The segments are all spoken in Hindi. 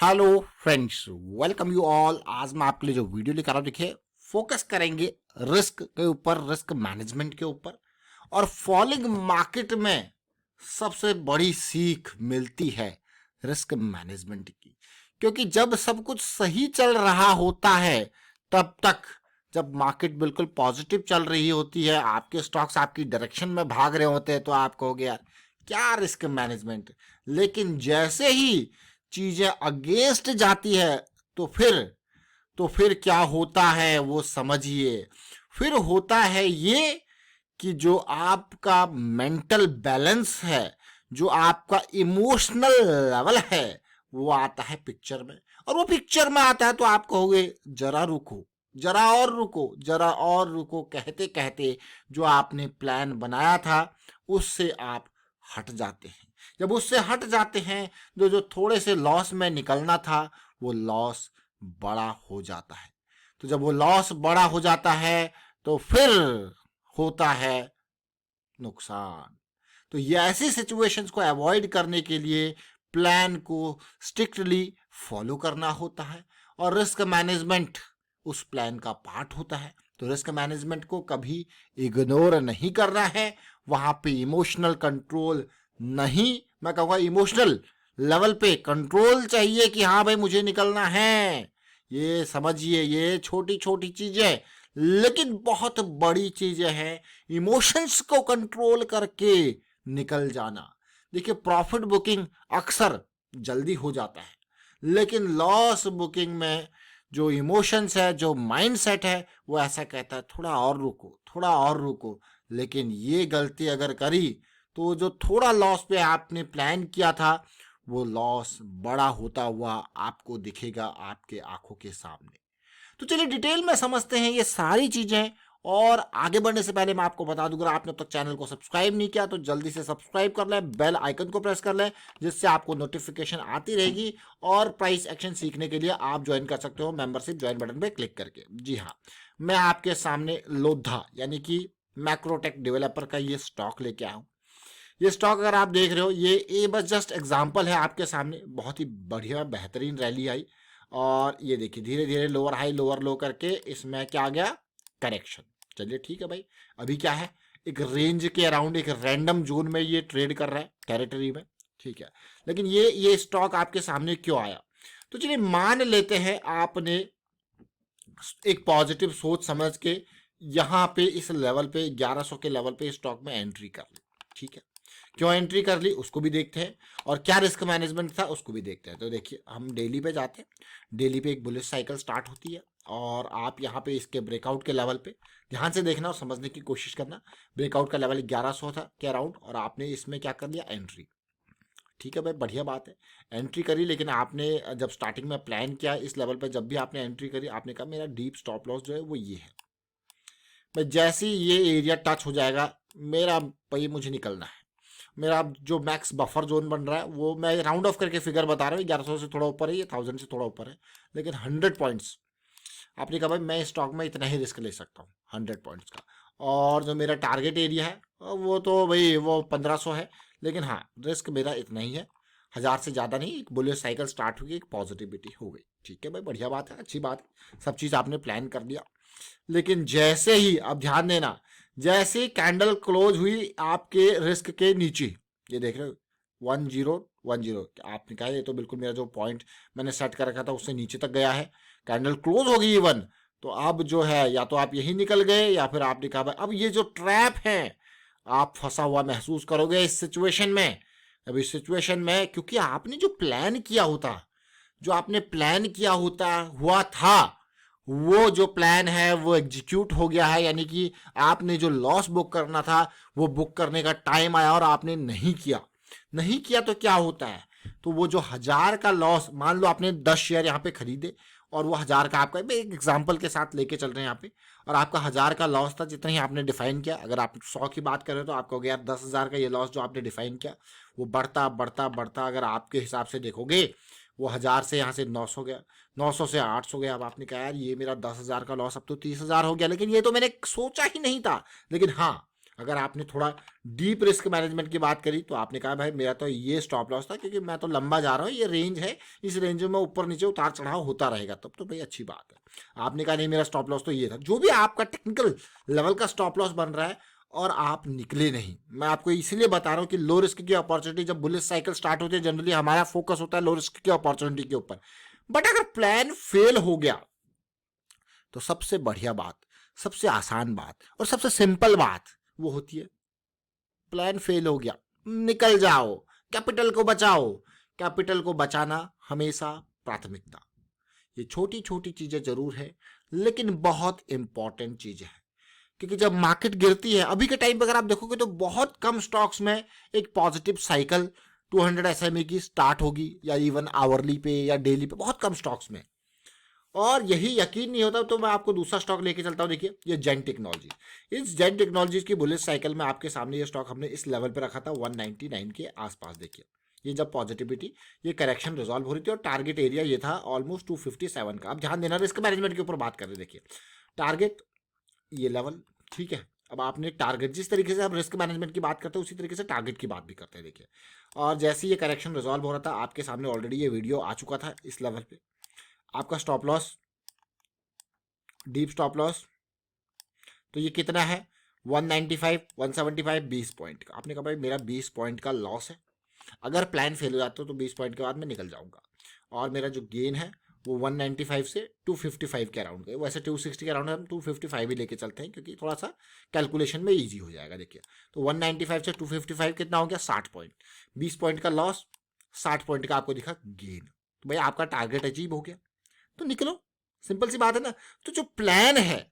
Hello friends, welcome you all. आज मैं आपके लिए जो वीडियो लेकर आ रहा हूं, देखिए फोकस करेंगे रिस्क के ऊपर, रिस्क मैनेजमेंट के ऊपर। और फॉलिंग मार्केट में सबसे बड़ी सीख मिलती है रिस्क मैनेजमेंट की, क्योंकि जब सब कुछ सही चल रहा होता है तब तक, जब मार्केट बिल्कुल पॉजिटिव चल रही होती है, आपके स्टॉक्स आपकी डायरेक्शन में भाग रहे होते हैं, तो आप कहोगे यार क्या रिस्क मैनेजमेंट। लेकिन जैसे ही चीजें अगेंस्ट जाती है तो फिर क्या होता है वो समझिए। फिर होता है ये कि जो आपका मेंटल बैलेंस है, जो आपका इमोशनल लेवल है, वो आता है पिक्चर में। और वो पिक्चर में आता है तो आप कहोगे जरा रुको, जरा और रुको, जरा और रुको, कहते कहते जो आपने प्लान बनाया था उससे आप हट जाते हैं। जब उससे हट जाते हैं तो जो थोड़े से लॉस में निकलना था वो लॉस बड़ा हो जाता है। तो जब वो लॉस बड़ा हो जाता है तो फिर होता है नुकसान। तो ये ऐसी सिचुएशंस को अवॉइड करने के लिए प्लान को स्ट्रिक्टली फॉलो करना होता है, और रिस्क मैनेजमेंट उस प्लान का पार्ट होता है। तो रिस्क मैनेजमेंट को कभी इग्नोर नहीं करना है। वहां पे इमोशनल कंट्रोल नहीं, मैं कहूँगा इमोशनल लेवल पे कंट्रोल चाहिए कि हाँ भाई मुझे निकलना है। ये समझिए, ये छोटी छोटी चीजें लेकिन बहुत बड़ी चीजें हैं। इमोशंस को कंट्रोल करके निकल जाना। देखिए प्रॉफिट बुकिंग अक्सर जल्दी हो जाता है, लेकिन लॉस बुकिंग में जो इमोशंस है, जो माइंडसेट है, वो ऐसा कहता है थोड़ा और रुको, थोड़ा और रुको। लेकिन ये गलती अगर करी तो जो थोड़ा लॉस पे आपने प्लान किया था वो लॉस बड़ा होता हुआ आपको दिखेगा आपके आंखों के सामने। तो चलिए डिटेल में समझते हैं ये सारी चीजें। और आगे बढ़ने से पहले मैं आपको बता दूं, अगर आपने अब तक चैनल को सब्सक्राइब नहीं किया तो जल्दी से सब्सक्राइब कर लें, बेल आइकन को प्रेस कर लें, जिससे आपको नोटिफिकेशन आती रहेगी। और प्राइस एक्शन सीखने के लिए आप ज्वाइन कर सकते हो मेंबरशिप ज्वाइन बटन पे क्लिक करके। जी हाँ, मैं आपके सामने लोधा यानी कि मैक्रोटेक डेवलपर का ये स्टॉक लेके आया हूँ। ये स्टॉक अगर आप देख रहे हो, ये बस जस्ट एग्जांपल है आपके सामने। बहुत ही बढ़िया बेहतरीन रैली आई, और ये देखिए धीरे धीरे लोअर हाई लोअर लो करके इसमें क्या आ गया, करेक्शन। चलिए ठीक है भाई, अभी क्या है, एक रेंज के अराउंड एक रैंडम जोन में ये ट्रेड कर रहा है, टेरिटरी में। ठीक है, लेकिन ये स्टॉक आपके सामने क्यों आया। तो चलिए मान लेते हैं आपने एक पॉजिटिव सोच समझ के यहाँ पे इस लेवल पे 1100 के लेवल पे स्टॉक में एंट्री कर ली। ठीक है, क्यों एंट्री कर ली उसको भी देखते हैं, और क्या रिस्क मैनेजमेंट था उसको भी देखते हैं। तो देखिए हम डेली पे जाते हैं। डेली पे एक बुलिश साइकिल स्टार्ट होती है, और आप यहाँ पे इसके ब्रेकआउट के लेवल पे ध्यान से देखना और समझने की कोशिश करना। ब्रेकआउट का लेवल 1100 था के अराउंड, और आपने इसमें क्या कर लिया, एंट्री। ठीक है भाई, बढ़िया बात है, एंट्री करी। लेकिन आपने जब स्टार्टिंग में प्लान किया इस लेवल पर, जब भी आपने एंट्री करी आपने कहा मेरा डीप स्टॉप लॉस जो है वो ये है। भाई जैसे ही ये एरिया टच हो जाएगा मेरा भाई मुझे निकलना है। मेरा जो मैक्स बफर जोन बन रहा है वो मैं राउंड ऑफ करके फिगर बता रहा हूँ, 1100 से थोड़ा ऊपर है, ये 1000 से थोड़ा ऊपर है, लेकिन 100 पॉइंट्स। आपने कहा भाई मैं स्टॉक में इतना ही रिस्क ले सकता हूँ 100 पॉइंट्स का। और जो मेरा टारगेट एरिया है वो तो भाई वो 1500 है, लेकिन हाँ रिस्क मेरा इतना ही है, 1000 से ज़्यादा नहीं। एक बुलिश साइकिल स्टार्ट हुई, एक पॉजिटिविटी हो गई। ठीक है भाई, बढ़िया बात है, अच्छी बात है, सब चीज़ आपने प्लान कर दिया। लेकिन जैसे ही, अब ध्यान देना, जैसे ही कैंडल क्लोज हुई आपके रिस्क के नीचे, ये देख रहे हो 1010, आपने कहा ये तो बिल्कुल मेरा जो पॉइंट मैंने सेट कर रखा था उससे नीचे तक गया है, कैंडल क्लोज हो गई इवन। तो अब जो है या तो आप यही निकल गए या फिर आपने कहा भाई अब ये जो ट्रैप है, आप फंसा हुआ महसूस करोगे इस सिचुएशन में। अब इस सिचुएशन में क्योंकि आपने जो प्लान किया होता, जो आपने प्लान किया होता हुआ था, वो जो प्लान है वो एग्जीक्यूट हो गया है, यानी कि आपने जो लॉस बुक करना था वो बुक करने का टाइम आया और आपने नहीं किया। नहीं किया तो क्या होता है, तो वो जो 1000 का लॉस, मान लो आपने 10 शेयर यहाँ पे खरीदे और वो 1000 का, आपका एक एग्जांपल के साथ लेके चल रहे हैं यहाँ पे, और आपका 1000 का लॉस था जितना ही आपने डिफाइन किया। अगर आप 100 की बात करें तो आपको यार 10,000 का ये लॉस जो आपने डिफाइन किया वो बढ़ता बढ़ता बढ़ता, अगर आपके हिसाब से देखोगे वो 1000 से यहाँ से 900 गया, 900 से 800 गया। अब आपने कहा यार ये मेरा 10,000 का लॉस अब तो 30,000 हो गया, लेकिन ये तो मैंने सोचा ही नहीं था। लेकिन हाँ, अगर आपने थोड़ा डीप रिस्क मैनेजमेंट की बात करी तो आपने कहा भाई मेरा तो ये स्टॉप लॉस था क्योंकि मैं तो लंबा जा रहा हूँ, ये रेंज है, इस रेंज में ऊपर नीचे उतार चढ़ाव होता रहेगा, तब तो भाई अच्छी बात है। आपने कहा नहीं मेरा स्टॉप लॉस तो ये था। जो भी आपका टेक्निकल लेवल का स्टॉप लॉस बन रहा है और आप निकले नहीं, मैं आपको इसलिए बता रहा हूँ कि लो रिस्क की अपॉर्चुनिटी, जब बुलिश साइकिल स्टार्ट होती है जनरली हमारा फोकस होता है लो रिस्क की अपॉर्चुनिटी के ऊपर। बट अगर प्लान फेल हो गया तो सबसे बढ़िया बात, सबसे आसान बात और सबसे सिंपल बात वो होती है प्लान फेल हो गया, निकल जाओ, कैपिटल को बचाओ। कैपिटल को बचाना हमेशा प्राथमिकता। ये छोटी छोटी चीजें जरूर है लेकिन बहुत इंपॉर्टेंट चीजें हैं, क्योंकि जब मार्केट गिरती है अभी के टाइम पे अगर आप देखोगे तो बहुत कम स्टॉक्स में एक पॉजिटिव साइकिल 200 एसएमए की स्टार्ट होगी, या इवन आवरली पे या डेली पे, बहुत कम स्टॉक्स में। और यही यकीन नहीं होता तो मैं आपको दूसरा स्टॉक लेके चलता हूँ। देखिए ये जेन टेक्नोलॉजी, इस जेन टेक्नोलॉजीज की बुलिश साइकिल में आपके सामने ये स्टॉक हमने इस लेवल पे रखा था 199 के आसपास। देखिए ये जब पॉजिटिविटी, ये करेक्शन रिजॉल्व हो रही थी और टारगेट एरिया ये था ऑलमोस्ट 257 का। अब ध्यान देना रिस्क मैनेजमेंट के ऊपर बात कर रहे, देखिए टारगेट ये लेवल, ठीक है। अब आपने टारगेट, जिस तरीके से हम रिस्क मैनेजमेंट की बात करते हैं उसी तरीके से टारगेट की बात भी करते हैं। देखिए और जैसे ये करेक्शन रिजॉल्व हो रहा था आपके सामने ऑलरेडी ये वीडियो आ चुका था इस लेवल पे। आपका stop loss, deep stop loss तो ये कितना है 195, 175, 20 पॉइंट का। आपने कहा भाई मेरा 20 पॉइंट का लॉस है, अगर प्लान फेल हो जाता तो 20 पॉइंट के बाद मैं निकल जाऊंगा, और मेरा जो गेन है वो 195 से 255 के अराउंड है। वैसे 260 के अराउंड हम 255 ही लेके चलते हैं क्योंकि थोड़ा सा कैलकुलेशन में इजी हो जाएगा। देखिए तो 195 से 255 कितना हो गया 60 पॉइंट, 20 पॉइंट का लॉस, 60 पॉइंट का आपको दिखा गेन। तो भाई आपका टारगेट अचीव हो गया तो निकलो, सिंपल सी बात है ना। तो जो प्लान है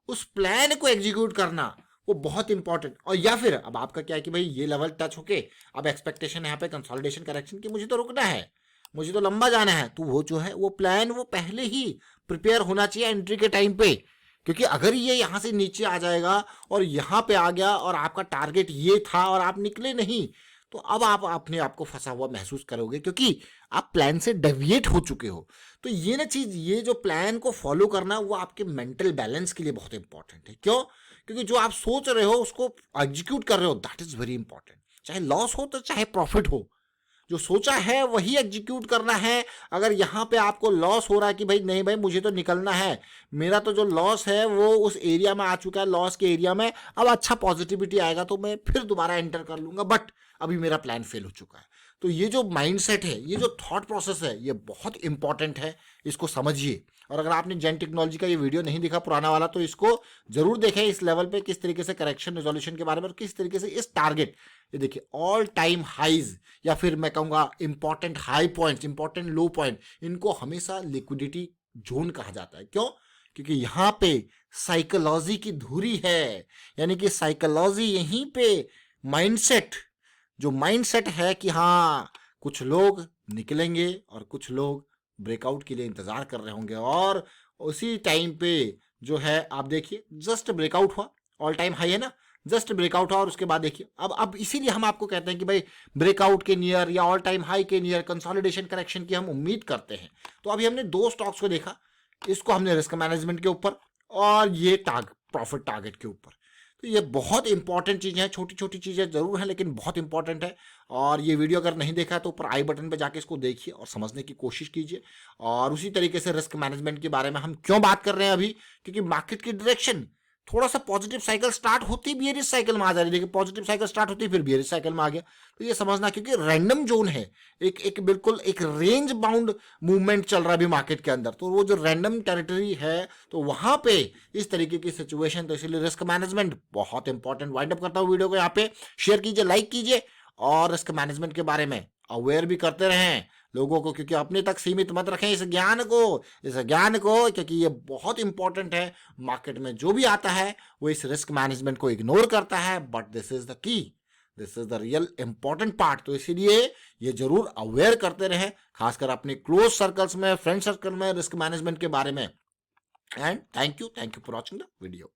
उस प्लान को एग्जीक्यूट करना वो बहुत इंपॉर्टेंट। और या फिर अब आपका क्या है कि भाई ये लेवल टच होके अब एक्सपेक्टेशन है यहाँ पे कंसोलिडेशन करेक्शन की, मुझे तो रुकना है, मुझे तो लंबा जाना है, तो वो जो है वो प्लान वो पहले ही प्रिपेयर होना चाहिए एंट्री के टाइम पे। क्योंकि अगर ये यहाँ से नीचे आ जाएगा और यहाँ पे आ गया और आपका टारगेट ये था और आप निकले नहीं, तो अब आप अपने आप को फंसा हुआ महसूस करोगे क्योंकि आप प्लान से डेविएट हो चुके हो। तो ये ना चीज, ये जो प्लान को फॉलो करना वो आपके मेंटल बैलेंस के लिए बहुत इंपॉर्टेंट है। क्यों? क्योंकि जो आप सोच रहे हो उसको एग्जीक्यूट कर रहे हो, दैट इज वेरी इंपॉर्टेंट। चाहे लॉस हो तो चाहे प्रॉफिट हो, जो सोचा है वही एग्जीक्यूट करना है। अगर यहाँ पे आपको लॉस हो रहा है कि भाई नहीं भाई मुझे तो निकलना है, मेरा तो जो लॉस है वो उस एरिया में आ चुका है, लॉस के एरिया में, अब अच्छा पॉजिटिविटी आएगा तो मैं फिर दोबारा एंटर कर लूंगा, बट अभी मेरा प्लान फेल हो चुका है। तो ये जो माइंडसेट है, ये जो थॉट प्रोसेस है, ये बहुत इंपॉर्टेंट है, इसको समझिए। और अगर आपने जेन टेक्नोलॉजी का ये वीडियो नहीं देखा पुराना वाला तो इसको जरूर देखें, इस लेवल पे किस तरीके से करेक्शन रिजोल्यूशन के बारे में और किस तरीके से इस टारगेट, ये देखिए ऑल टाइम हाइज या फिर मैं कहूंगा इंपॉर्टेंट हाई पॉइंट, इंपॉर्टेंट लो पॉइंट, इनको हमेशा लिक्विडिटी जोन कहा जाता है। क्यों? क्योंकि यहाँ पे साइकोलॉजी की धुरी है, यानी कि साइकोलॉजी यहीं पे माइंडसेट, जो माइंडसेट है कि हाँ कुछ लोग निकलेंगे और कुछ लोग ब्रेकआउट के लिए इंतजार कर रहे होंगे, और उसी टाइम पे जो है आप देखिए जस्ट ब्रेकआउट हुआ, ऑल टाइम हाई है ना, जस्ट ब्रेकआउट हुआ और उसके बाद देखिए अब इसीलिए हम आपको कहते हैं कि भाई ब्रेकआउट के नियर या ऑल टाइम हाई के नियर कंसोलिडेशन करेक्शन की हम उम्मीद करते हैं। तो अभी हमने दो स्टॉक्स को देखा, इसको हमने रिस्क मैनेजमेंट के ऊपर और ये प्रॉफिट टारगेट के ऊपर। तो ये बहुत इंपॉर्टेंट चीज़ें हैं, छोटी छोटी चीज़ें जरूर हैं लेकिन बहुत इंपॉर्टेंट है। और ये वीडियो अगर नहीं देखा तो ऊपर आई बटन पे जाके इसको देखिए और समझने की कोशिश कीजिए। और उसी तरीके से रिस्क मैनेजमेंट के बारे में हम क्यों बात कर रहे हैं अभी, क्योंकि मार्केट की डायरेक्शन थोड़ा सा पॉजिटिव साइकिल स्टार्ट होती बियरिश साइकिल में आ जा रही है। देखिए पॉजिटिव साइकिल स्टार्ट होती फिर बियरिश साइकिल में आ गया, तो ये समझना, क्योंकि रैंडम जोन है, एक बिल्कुल एक रेंज बाउंड मूवमेंट चल रहा है अभी मार्केट के अंदर, तो वो जो रैंडम टेरिटरी है तो वहां पे इस तरीके की सिचुएशन, तो इसलिए रिस्क मैनेजमेंट बहुत इंपॉर्टेंट। वाइंड अप करता हूँ वीडियो को यहाँ पे, शेयर कीजिए, लाइक कीजिए और रिस्क मैनेजमेंट के बारे में अवेयर भी करते रहें लोगों को, क्योंकि अपने तक सीमित मत रखें इस ज्ञान को, क्योंकि ये बहुत इंपॉर्टेंट है। मार्केट में जो भी आता है वो इस रिस्क मैनेजमेंट को इग्नोर करता है, but this is the key, this is the real important part. तो इसीलिए ये जरूर अवेयर करते रहें, खासकर अपने क्लोज सर्कल्स में, फ्रेंड सर्कल में रिस्क मैनेजमेंट के बारे में। And thank you for watching the video.